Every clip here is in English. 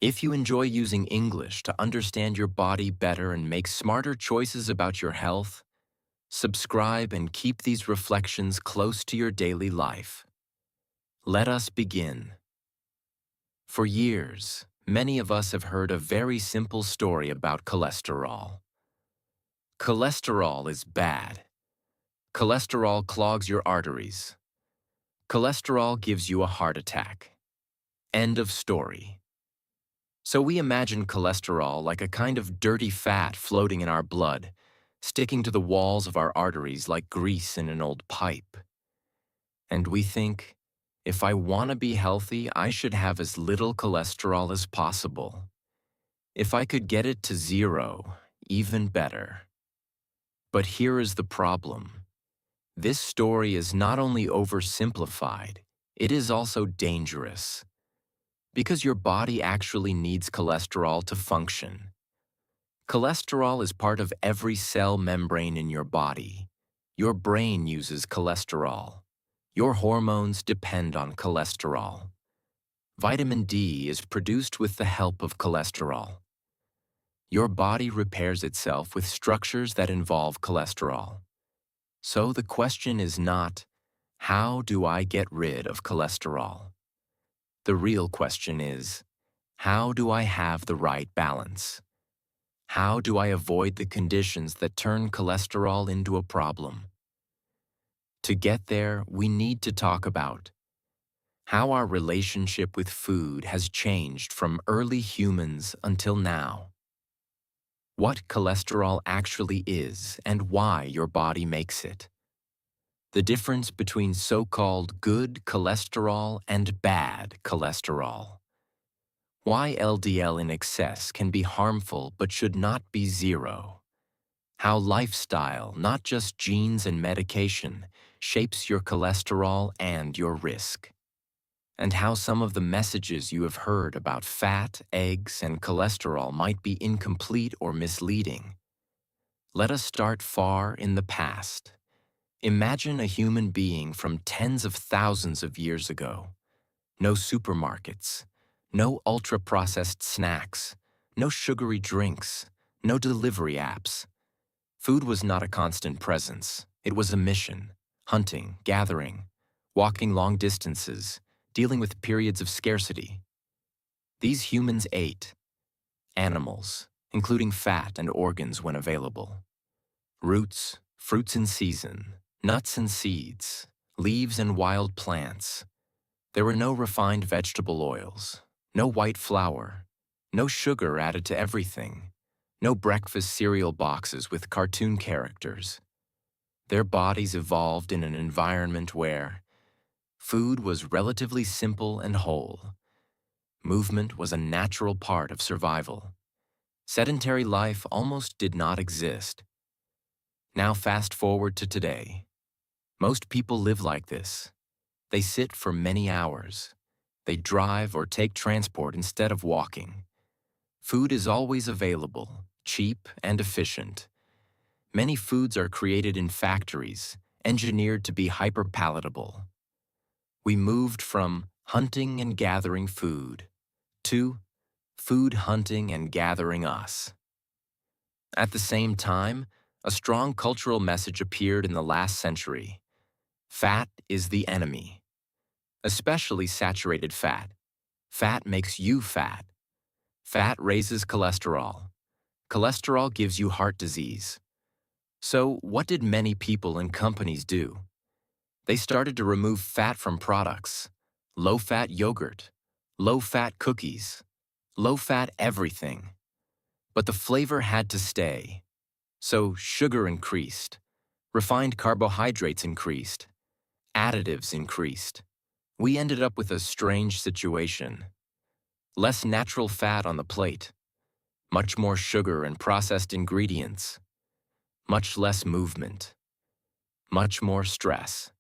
If you enjoy using English to understand your body better and make smarter choices about your health, subscribe and keep these reflections close to your daily life. Let us begin. For years, many of us have heard a very simple story about cholesterol. Cholesterol is bad. Cholesterol clogs your arteries. Cholesterol gives you a heart attack. End of story. So we imagine cholesterol like a kind of dirty fat floating in our blood, sticking to the walls of our arteries like grease in an old pipe. And we think, if I want to be healthy, I should have as little cholesterol as possible. If I could get it to zero, even better. But here is the problem. This story is not only oversimplified, it is also dangerous. Because your body actually needs cholesterol to function. Cholesterol is part of every cell membrane in your body. Your brain uses cholesterol. Your hormones depend on cholesterol. Vitamin D is produced with the help of cholesterol. Your body repairs itself with structures that involve cholesterol. So the question is not, how do I get rid of cholesterol? The real question is, how do I have the right balance? How do I avoid the conditions that turn cholesterol into a problem? To get there, we need to talk about how our relationship with food has changed from early humans until now. What cholesterol actually is and why your body makes it. The difference between so-called good cholesterol and bad cholesterol. Why LDL in excess can be harmful but should not be zero. How lifestyle, not just genes and medication, shapes your cholesterol and your risk. And how some of the messages you have heard about fat, eggs, and cholesterol might be incomplete or misleading. Let us start far in the past. Imagine a human being from tens of thousands of years ago. No supermarkets, no ultra-processed snacks, no sugary drinks, no delivery apps. Food was not a constant presence. It was a mission: hunting, gathering, walking long distances, dealing with periods of scarcity. These humans ate animals, including fat and organs when available, roots, fruits in season, nuts and seeds, leaves and wild plants. There were no refined vegetable oils, no white flour, no sugar added to everything, no breakfast cereal boxes with cartoon characters. Their bodies evolved in an environment where food was relatively simple and whole. Movement was a natural part of survival. Sedentary life almost did not exist. Now fast forward to today. Most people live like this. They sit for many hours. They drive or take transport instead of walking. Food is always available, cheap and efficient. Many foods are created in factories, engineered to be hyper-palatable. We moved from hunting and gathering food to food hunting and gathering us. At the same time, a strong cultural message appeared in the last century. Fat is the enemy. Especially saturated fat. Fat makes you fat. Fat raises cholesterol. Cholesterol gives you heart disease. So, what did many people and companies do? They started to remove fat from products. Low-fat yogurt, low-fat cookies, low-fat everything. But the flavor had to stay. So, sugar increased. Refined carbohydrates increased. Additives increased. We ended up with a strange situation. Less natural fat on the plate. Much more sugar and processed ingredients. Much less movement. Much more stress.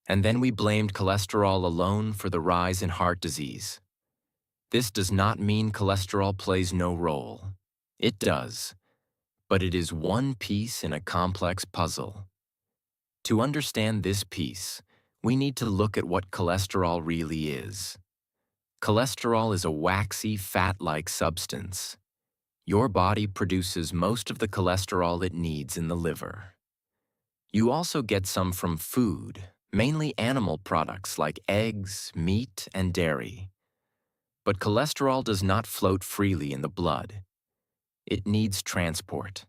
And then we blamed cholesterol alone for the rise in heart disease. This does not mean cholesterol plays no role. It does. But it is one piece in a complex puzzle. To understand this piece, we need to look at what cholesterol really is. Cholesterol is a waxy, fat-like substance. Your body produces most of the cholesterol it needs in the liver. You also get some from food, mainly animal products like eggs, meat, and dairy. But cholesterol does not float freely in the blood. It needs transport.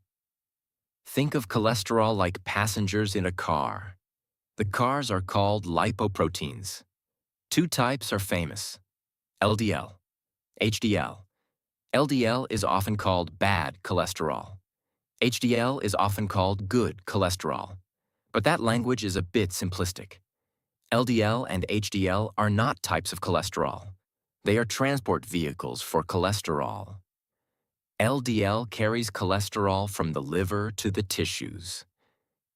Think of cholesterol like passengers in a car. The cars are called lipoproteins. Two types are famous: LDL, HDL. LDL is often called bad cholesterol. HDL is often called good cholesterol. But that language is a bit simplistic. LDL and HDL are not types of cholesterol. They are transport vehicles for cholesterol. LDL carries cholesterol from the liver to the tissues.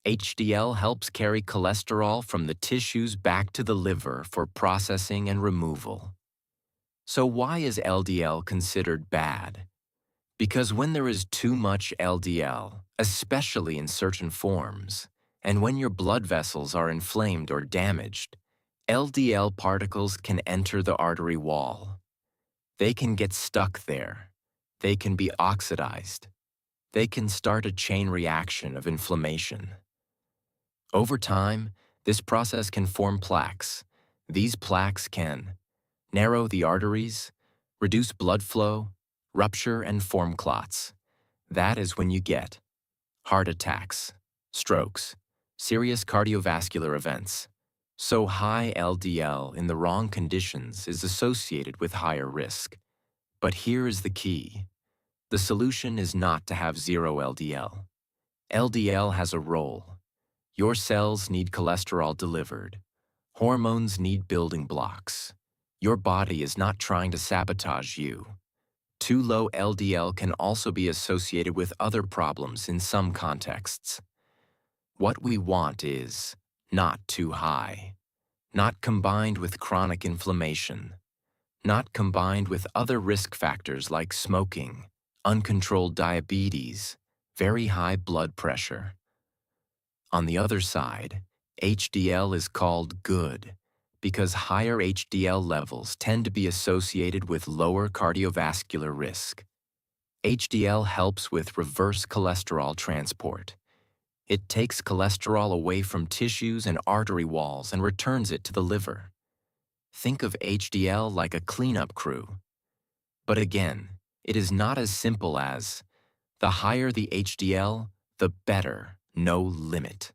HDL helps carry cholesterol from the tissues back to the liver for processing and removal. So why is LDL considered bad? Because when there is too much LDL, especially in certain forms, and when your blood vessels are inflamed or damaged, LDL particles can enter the artery wall. They can get stuck there. They can be oxidized. They can start a chain reaction of inflammation. Over time, this process can form plaques. These plaques can narrow the arteries, reduce blood flow, rupture and form clots. That is when you get heart attacks, strokes, serious cardiovascular events. So high LDL in the wrong conditions is associated with higher risk. But here is the key. The solution is not to have zero LDL. LDL has a role. Your cells need cholesterol delivered. Hormones need building blocks. Your body is not trying to sabotage you. Too low LDL can also be associated with other problems in some contexts. What we want is not too high, not combined with chronic inflammation, not combined with other risk factors like smoking, uncontrolled diabetes, very high blood pressure. On the other side, HDL is called good because higher HDL levels tend to be associated with lower cardiovascular risk. HDL helps with reverse cholesterol transport. It takes cholesterol away from tissues and artery walls and returns it to the liver. Think of HDL like a cleanup crew. But again, it is not as simple as the higher the HDL, the better, no limit.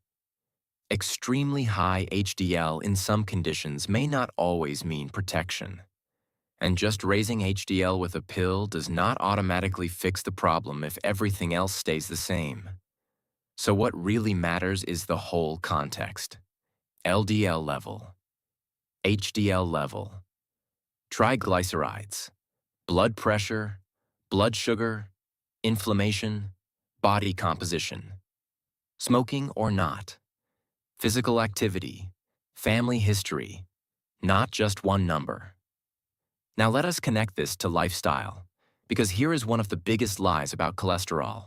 Extremely high HDL in some conditions may not always mean protection. And just raising HDL with a pill does not automatically fix the problem if everything else stays the same. So what really matters is the whole context. LDL level, HDL level, triglycerides, blood pressure, blood sugar, inflammation, body composition, smoking or not, physical activity, family history, not just one number. Now let us connect this to lifestyle, because here is one of the biggest lies about cholesterol.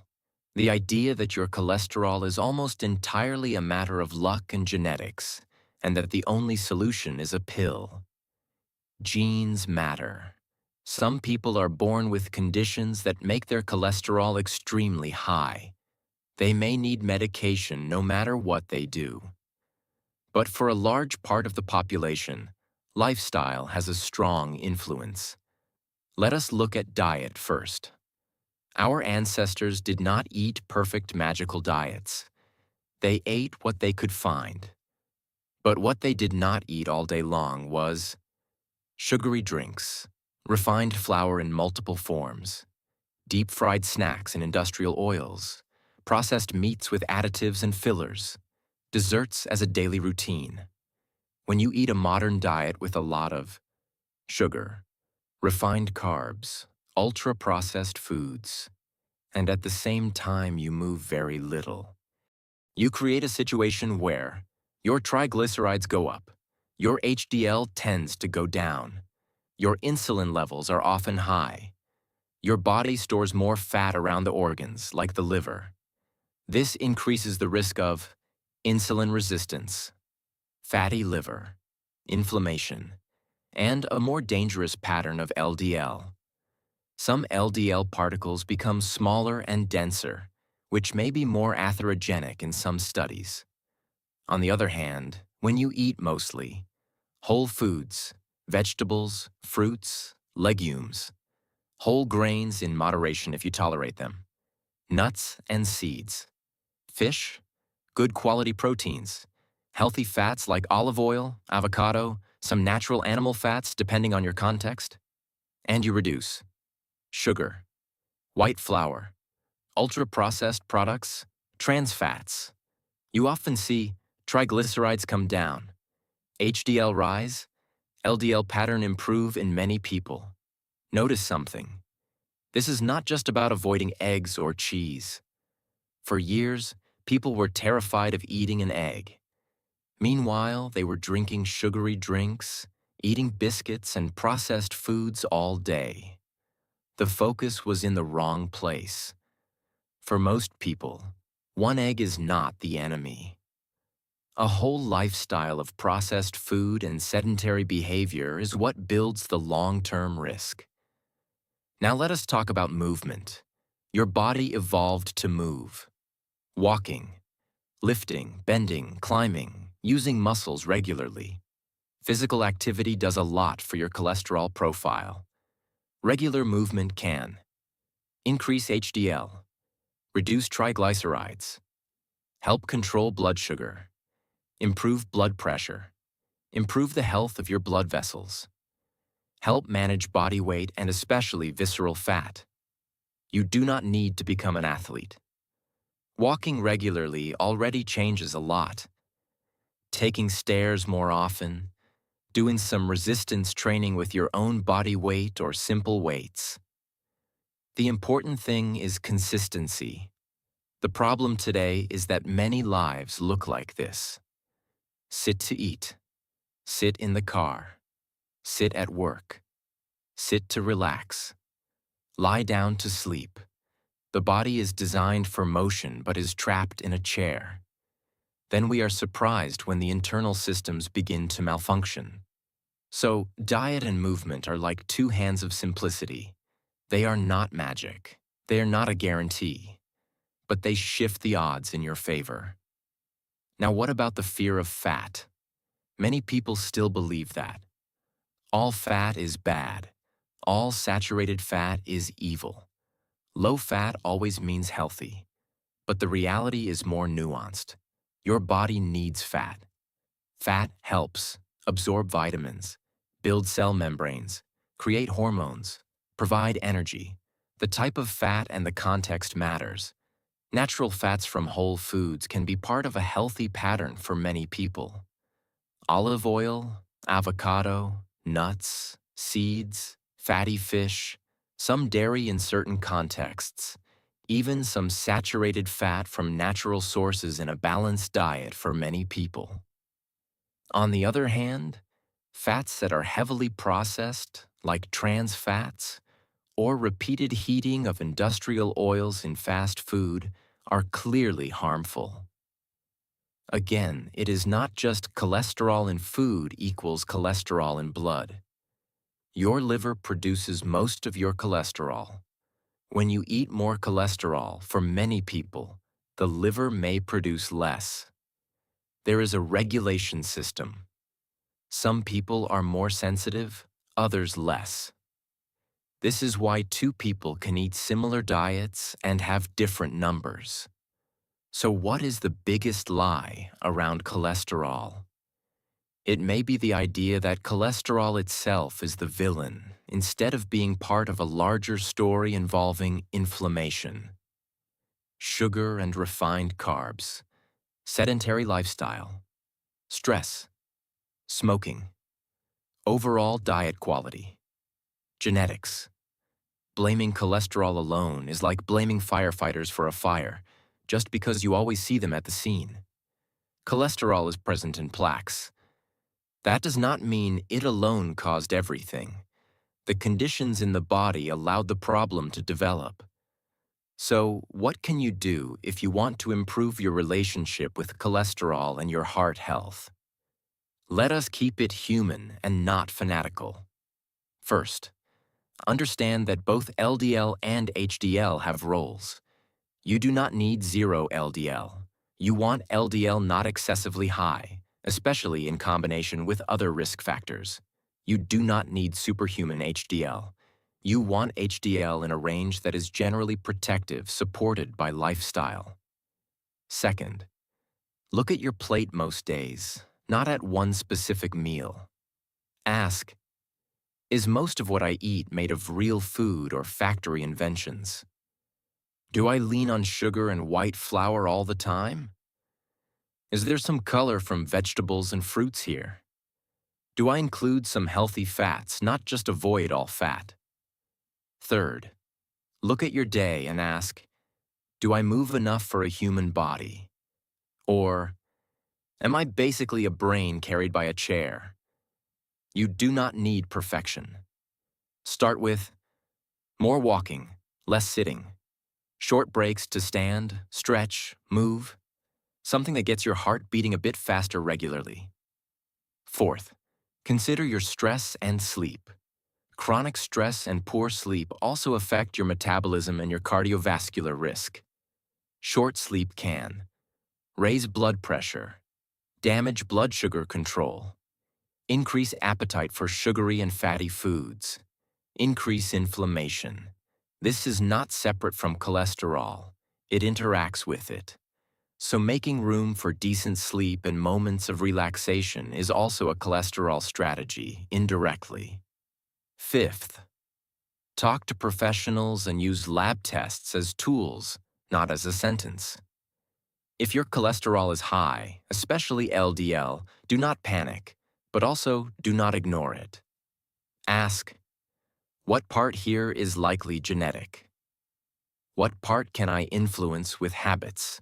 The idea that your cholesterol is almost entirely a matter of luck and genetics, and that the only solution is a pill. Genes matter. Some people are born with conditions that make their cholesterol extremely high. They may need medication no matter what they do. But for a large part of the population, lifestyle has a strong influence. Let us look at diet first. Our ancestors did not eat perfect magical diets. They ate what they could find. But what they did not eat all day long was sugary drinks, refined flour in multiple forms, deep-fried snacks in industrial oils, processed meats with additives and fillers, desserts as a daily routine. When you eat a modern diet with a lot of sugar, refined carbs, ultra-processed foods, and at the same time you move very little, you create a situation where your triglycerides go up, your HDL tends to go down, your insulin levels are often high, your body stores more fat around the organs, like the liver. This increases the risk of insulin resistance, fatty liver, inflammation, and a more dangerous pattern of LDL. Some LDL particles become smaller and denser, which may be more atherogenic in some studies. On the other hand, when you eat mostly whole foods, vegetables, fruits, legumes, whole grains in moderation if you tolerate them, nuts and seeds, fish, good quality proteins, healthy fats like olive oil, avocado, some natural animal fats depending on your context, and you reduce sugar, white flour, ultra-processed products, trans fats. You often see triglycerides come down, HDL rise, LDL pattern improve in many people. Notice something. This is not just about avoiding eggs or cheese. For years, people were terrified of eating an egg. Meanwhile, they were drinking sugary drinks, eating biscuits and processed foods all day. The focus was in the wrong place. For most people, one egg is not the enemy. A whole lifestyle of processed food and sedentary behavior is what builds the long-term risk. Now let us talk about movement. Your body evolved to move. Walking, lifting, bending, climbing, using muscles regularly. Physical activity does a lot for your cholesterol profile. Regular movement can increase HDL, reduce triglycerides, help control blood sugar, improve blood pressure, improve the health of your blood vessels, help manage body weight and especially visceral fat. You do not need to become an athlete. Walking regularly already changes a lot. Taking stairs more often, doing some resistance training with your own body weight or simple weights. The important thing is consistency. The problem today is that many lives look like this. Sit to eat, sit in the car, sit at work, sit to relax, lie down to sleep. The body is designed for motion but is trapped in a chair. Then we are surprised when the internal systems begin to malfunction. So, diet and movement are like two hands of simplicity. They are not magic. They are not a guarantee. But they shift the odds in your favor. Now, what about the fear of fat? Many people still believe that. All fat is bad. All saturated fat is evil. Low fat always means healthy. But the reality is more nuanced. Your body needs fat. Fat helps absorb vitamins, build cell membranes, create hormones, provide energy. The type of fat and the context matters. Natural fats from whole foods can be part of a healthy pattern for many people. Olive oil, avocado, nuts, seeds, fatty fish, some dairy in certain contexts, even some saturated fat from natural sources in a balanced diet for many people. On the other hand, fats that are heavily processed, like trans fats, or repeated heating of industrial oils in fast food, are clearly harmful. Again, it is not just cholesterol in food equals cholesterol in blood. Your liver produces most of your cholesterol. When you eat more cholesterol, for many people, the liver may produce less. There is a regulation system. Some people are more sensitive, others less. This is why two people can eat similar diets and have different numbers. So what is the biggest lie around cholesterol? It may be the idea that cholesterol itself is the villain, instead of being part of a larger story involving inflammation, sugar and refined carbs, sedentary lifestyle, stress, smoking, overall diet quality, genetics. Blaming cholesterol alone is like blaming firefighters for a fire, just because you always see them at the scene. Cholesterol is present in plaques. That does not mean it alone caused everything. The conditions in the body allowed the problem to develop. So, what can you do if you want to improve your relationship with cholesterol and your heart health? Let us keep it human and not fanatical. First, understand that both LDL and HDL have roles. You do not need zero LDL. You want LDL not excessively high, especially in combination with other risk factors. You do not need superhuman HDL. You want HDL in a range that is generally protective, supported by lifestyle. Second, look at your plate most days, not at one specific meal. Ask, is most of what I eat made of real food or factory inventions? Do I lean on sugar and white flour all the time? Is there some color from vegetables and fruits here? Do I include some healthy fats, not just avoid all fat? Third, look at your day and ask, do I move enough for a human body? Or, am I basically a brain carried by a chair? You do not need perfection. Start with more walking, less sitting, short breaks to stand, stretch, move, something that gets your heart beating a bit faster regularly. Fourth, consider your stress and sleep. Chronic stress and poor sleep also affect your metabolism and your cardiovascular risk. Short sleep can raise blood pressure, damage blood sugar control, increase appetite for sugary and fatty foods, increase inflammation. This is not separate from cholesterol. It interacts with it. So making room for decent sleep and moments of relaxation is also a cholesterol strategy, indirectly. Fifth, talk to professionals and use lab tests as tools, not as a sentence. If your cholesterol is high, especially LDL, do not panic, but also do not ignore it. Ask, what part here is likely genetic? What part can I influence with habits?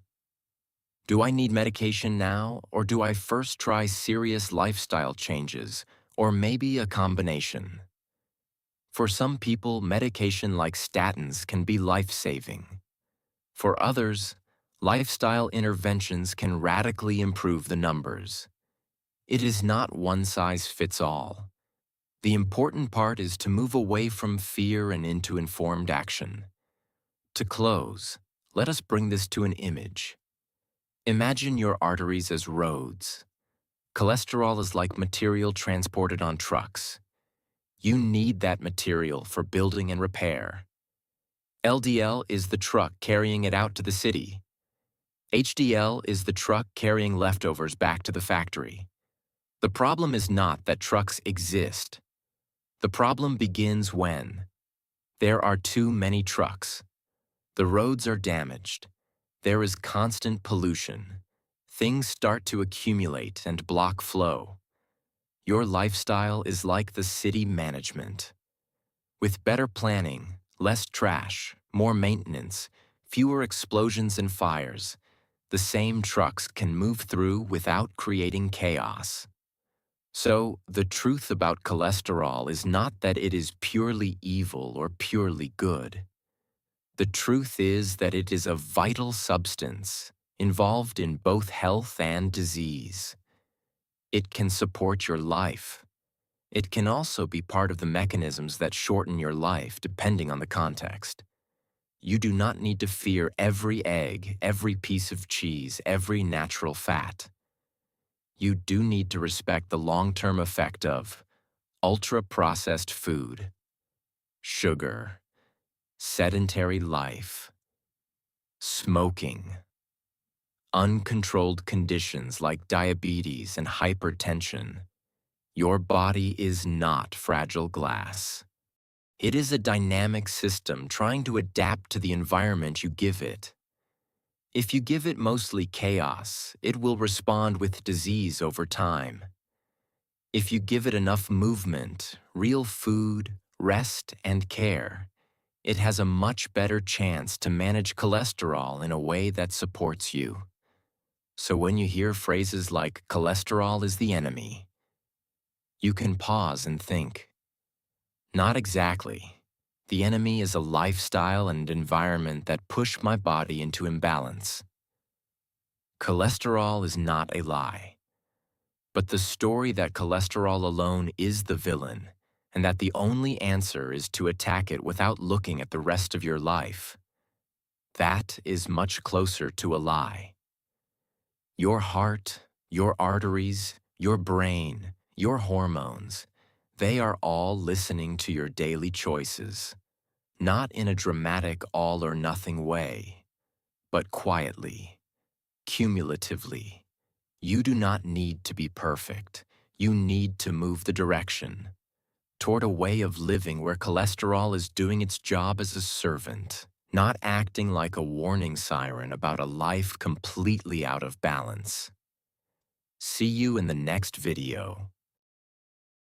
Do I need medication now, or do I first try serious lifestyle changes, or maybe a combination? For some people, medication like statins can be life-saving. For others, lifestyle interventions can radically improve the numbers. It is not one size fits all. The important part is to move away from fear and into informed action. To close, let us bring this to an image. Imagine your arteries as roads. Cholesterol is like material transported on trucks. You need that material for building and repair. LDL is the truck carrying it out to the city. HDL is the truck carrying leftovers back to the factory. The problem is not that trucks exist. The problem begins when there are too many trucks. The roads are damaged. There is constant pollution. Things start to accumulate and block flow. Your lifestyle is like the city management. With better planning, less trash, more maintenance, fewer explosions and fires, the same trucks can move through without creating chaos. So, the truth about cholesterol is not that it is purely evil or purely good. The truth is that it is a vital substance involved in both health and disease. It can support your life. It can also be part of the mechanisms that shorten your life depending on the context. You do not need to fear every egg, every piece of cheese, every natural fat. You do need to respect the long-term effect of ultra-processed food, sugar, sedentary life, smoking, uncontrolled conditions like diabetes and hypertension. Your body is not fragile glass. It is a dynamic system trying to adapt to the environment you give it. If you give it mostly chaos, it will respond with disease over time. If you give it enough movement, real food, rest, and care, it has a much better chance to manage cholesterol in a way that supports you. So when you hear phrases like cholesterol is the enemy, you can pause and think, not exactly. The enemy is a lifestyle and environment that push my body into imbalance. Cholesterol is not a lie. But the story that cholesterol alone is the villain, and that the only answer is to attack it without looking at the rest of your life, that is much closer to a lie. Your heart, your arteries, your brain, your hormones, they are all listening to your daily choices, not in a dramatic all-or-nothing way, but quietly, cumulatively. You do not need to be perfect. You need to move the direction toward a way of living where cholesterol is doing its job as a servant, not acting like a warning siren about a life completely out of balance. See you in the next video.